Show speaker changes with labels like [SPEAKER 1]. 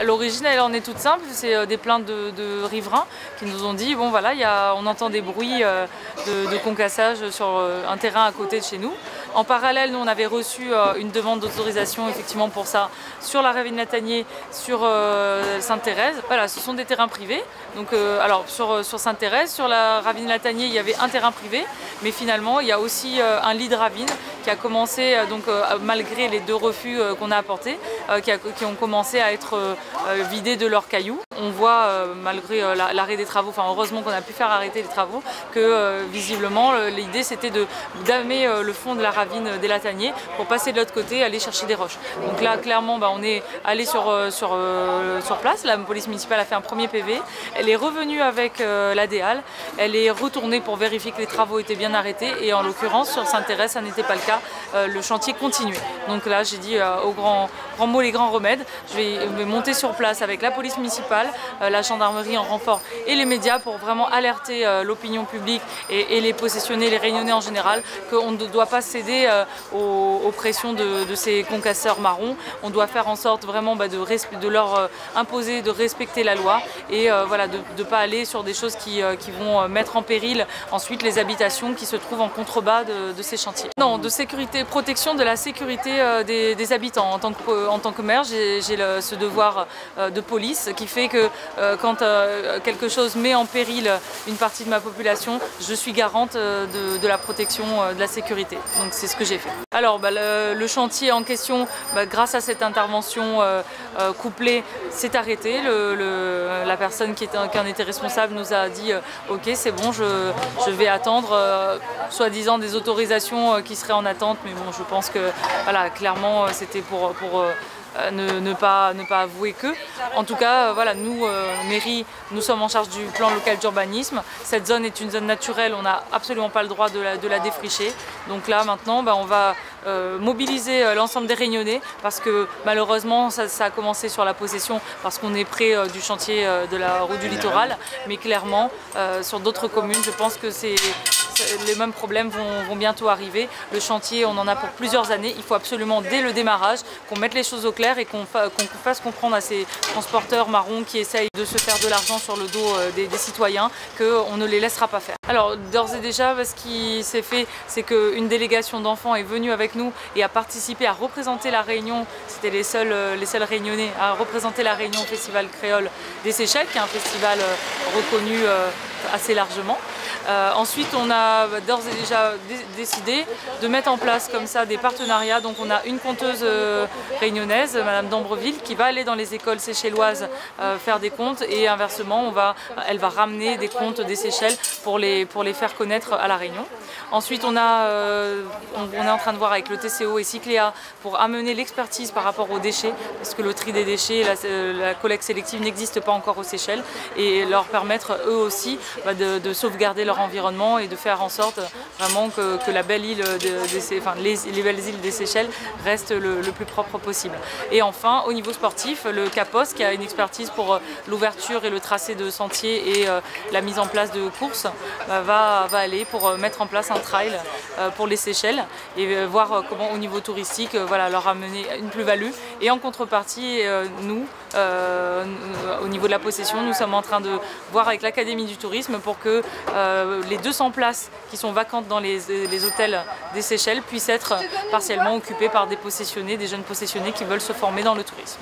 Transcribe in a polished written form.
[SPEAKER 1] L'origine, elle en est toute simple, c'est des plaintes de riverains qui nous ont dit, bon voilà, on entend des bruits de concassage sur un terrain à côté de chez nous. En parallèle, nous on avait reçu une demande d'autorisation effectivement pour ça sur la ravine Latanier, sur Sainte-Thérèse. Voilà, ce sont des terrains privés. Donc, alors sur Sainte-Thérèse, sur la ravine Latanier, il y avait un terrain privé, mais finalement il y a aussi un lit de ravine qui a commencé, malgré les 2 refus qu'on a apportés, qui ont commencé à être vidés de leurs cailloux. On voit, malgré l'arrêt des travaux, enfin heureusement qu'on a pu faire arrêter les travaux, que visiblement l'idée c'était de damer le fond de la ravine des Lataniers pour passer de l'autre côté et aller chercher des roches. Donc là clairement on est allé sur place, la police municipale a fait un premier PV, elle est revenue avec la DEAL, elle est retournée pour vérifier que les travaux étaient bien arrêtés et en l'occurrence sur Sainte-Thérèse ça n'était pas le cas, le chantier continuait. Donc là j'ai dit aux grands mots les grands remèdes, je vais monter sur place avec la police municipale, la gendarmerie en renfort et les médias pour vraiment alerter l'opinion publique et les possessionnés, les réunionnais en général, qu'on ne doit pas céder aux pressions de ces concasseurs marrons. On doit faire en sorte vraiment de leur imposer de respecter la loi et voilà, de ne pas aller sur des choses qui vont mettre en péril ensuite les habitations qui se trouvent en contrebas de ces chantiers. Non, de sécurité, protection de la sécurité des habitants. En tant que maire, j'ai ce devoir de police qui fait que quand quelque chose met en péril une partie de ma population, je suis garante de la protection de la sécurité. Donc c'est ce que j'ai fait. Alors le chantier en question, grâce à cette intervention couplée, s'est arrêté. La personne qui en était responsable nous a dit ok c'est bon, je vais attendre soi-disant des autorisations qui seraient en attente, mais bon je pense que voilà, clairement c'était pour ne pas avouer que. En tout cas, voilà, nous, mairie, nous sommes en charge du plan local d'urbanisme. Cette zone est une zone naturelle, on n'a absolument pas le droit de la défricher. Donc là, maintenant, on va mobiliser l'ensemble des Réunionnais parce que malheureusement, ça a commencé sur la possession parce qu'on est près du chantier de la route du littoral. Mais clairement, sur d'autres communes, je pense que les mêmes problèmes vont bientôt arriver. Le chantier, on en a pour plusieurs années. Il faut absolument, dès le démarrage, qu'on mette les choses au clair et qu'on fasse comprendre à ces transporteurs marrons qui essayent de se faire de l'argent sur le dos des citoyens qu'on ne les laissera pas faire. Alors, d'ores et déjà, ce qui s'est fait, c'est qu'une délégation d'enfants est venue avec nous et a participé à représenter la Réunion. C'était les seuls Réunionnais à représenter la Réunion au Festival Créole des Seychelles, qui est un festival reconnu assez largement. Ensuite, on a d'ores et déjà décidé de mettre en place comme ça des partenariats. Donc on a une conteuse réunionnaise, Madame d'Ambreville, qui va aller dans les écoles séchelloises faire des contes et inversement, elle va ramener des contes des Seychelles pour les faire connaître à La Réunion. Ensuite, on est en train de voir avec le TCO et Cycléa pour amener l'expertise par rapport aux déchets, parce que le tri des déchets, la collecte sélective n'existe pas encore aux Seychelles, et leur permettre eux aussi de sauvegarder leur environnement et de faire en sorte vraiment que la belle île les belles îles des Seychelles restent le plus propre possible. Et enfin, au niveau sportif, le CAPOS, qui a une expertise pour l'ouverture et le tracé de sentiers et la mise en place de courses, va aller pour mettre en place un trail pour les Seychelles et voir comment au niveau touristique leur amener une plus-value. Et en contrepartie, nous, au niveau de la possession, nous sommes en train de voir avec l'Académie du tourisme pour que les 200 places qui sont vacantes dans les hôtels des Seychelles puissent être partiellement occupées par des possessionnés, des jeunes possessionnés qui veulent se former dans le tourisme.